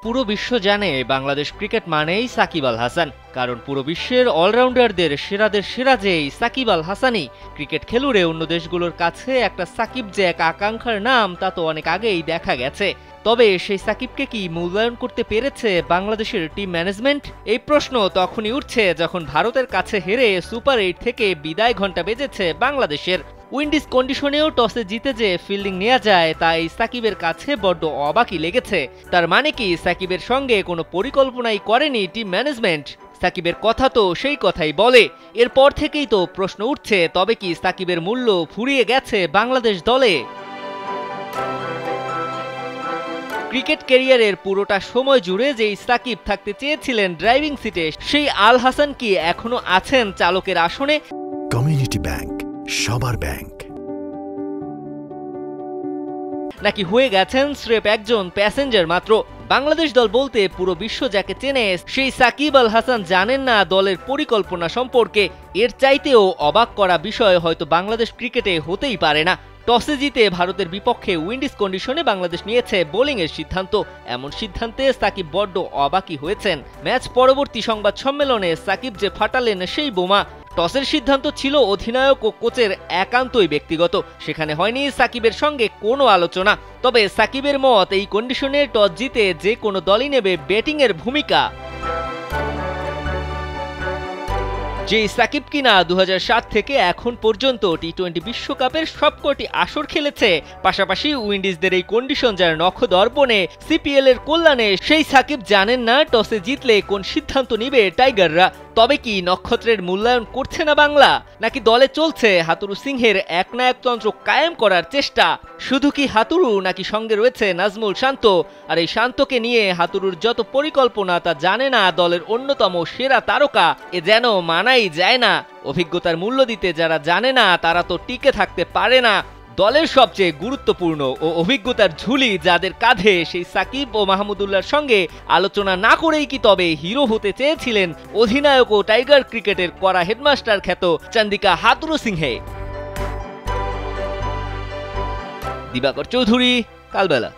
পুরো বিশ্ব জানে বাংলাদেশ ক্রিকেট মানেই সাকিব আল হাসান, কারণ পুরো বিশ্বের অলরাউন্ডারদের সেরাদের সেরা যেই সাকিব আল হাসানই। ক্রিকেট খেলুড়ে অন্য দেশগুলোর কাছে একটা সাকিব যে এক আকাঙ্ক্ষার নাম তা তো অনেক আগেই দেখা গেছে। তবে সেই সাকিবকে কি মূল্যায়ন করতে পেরেছে বাংলাদেশের টিম ম্যানেজমেন্ট? এই প্রশ্ন তখনই উঠছে যখন ভারতের কাছে হেরে সুপার 8 থেকে বিদায় ঘণ্টা বেজেছে বাংলাদেশের। উইন্ডিজ কন্ডিশনেও টসে জিতে যে ফিল্ডিং নেওয়া যায় তা এই সাকিবের কাছে বড্ড অবাকই লেগেছে। তার মানে কি সাকিবের সঙ্গে কোনো পরিকল্পনাই করেনি টিম ম্যানেজমেন্ট? সাকিবের কথা তো সেই কথাই বলে। এরপর থেকেই তো প্রশ্ন উঠছে, তবে কি সাকিবের মূল্য ফুরিয়ে গেছে বাংলাদেশ দলে? ক্রিকেট ক্যারিয়ারের পুরোটা সময় জুড়ে যেই সাকিব থাকতে চেয়েছিলেন ড্রাইভিং সিটে, সেই আল হাসান কি এখনো আছেন চালকের আসনে? কমিউনিটি ব্যাংক, সবার ব্যাংক। নাকি হয়ে গেছেন স্রেফ একজন প্যাসেঞ্জার মাত্র? বাংলাদেশ দল বলতে পুরো বিশ্ব যাকে চেনে সেই সাকিব আল হাসান জানেন না দলের পরিকল্পনা সম্পর্কে। এর চাইতেও অবাক করা বিষয় হয়তো বাংলাদেশ ক্রিকেটে হতেই পারে না। টসে জিতে ভারতের বিপক্ষে উইন্ডিজ কন্ডিশনে বাংলাদেশ নিয়েছে বোলিংয়ের সিদ্ধান্ত। এমন সিদ্ধান্তে সাকিব বড্ড অবাকই হয়েছেন। ম্যাচ পরবর্তী সংবাদ সম্মেলনে সাকিব যে ফাটালেন সেই বোমা। টসের সিদ্ধান্ত ছিল অধিনায়ক ও কোচের একান্তই ব্যক্তিগত, সেখানে হয়নি সাকিবের সঙ্গে কোনো আলোচনা। তবে সাকিবের মত এই কন্ডিশনে টস জিতে যে কোনো দলই নেবে ব্যাটিংয়ের ভূমিকা। যে সাকিব কিনা 2007 থেকে এখন পর্যন্ত টি-20 বিশ্বকাপের সবকটি আসর খেলেছে, পাশাপাশি উইন্ডিজদের এই কন্ডিশন যার নখদর্পণে সিপিএল এর কল্যাণে, সেই সাকিব জানেন না টসে জিতলে কোন সিদ্ধান্ত নিবে টাইগাররা। তবে কি নক্ষত্রের মূল্যায়ন করছে না বাংলা, নাকি দলে চলছে হাতুরু সিংহের একনায়কতন্ত্র কায়েম করার চেষ্টা? শুধু কি হাতুরু, নাকি সঙ্গে রয়েছে নাজমুল শান্ত? আর এই শান্তকে নিয়ে হাতুরুর যত পরিকল্পনা তা জানে না দলের অন্যতম সেরা তারকা। এ যেন মানাই যায় না। অভিজ্ঞতার মূল্য দিতে যারা জানে না তারা তো টিকে থাকতে পারে না। দলের সবচেয়ে গুরুত্বপূর্ণ ও অভিজ্ঞতার ঝুলি যাদের কাঁধে, সেই সাকিব ও মাহমুদুল্লাহর সঙ্গে আলোচনা না করেই কি তবে হিরো হতে চেয়েছিলেন অধিনায়ক ও টাইগার ক্রিকেটের কড়া হেডমাস্টার খ্যাত চান্দিকা হাতুরু সিংহে? দিবাকর চৌধুরী, কালবেলা।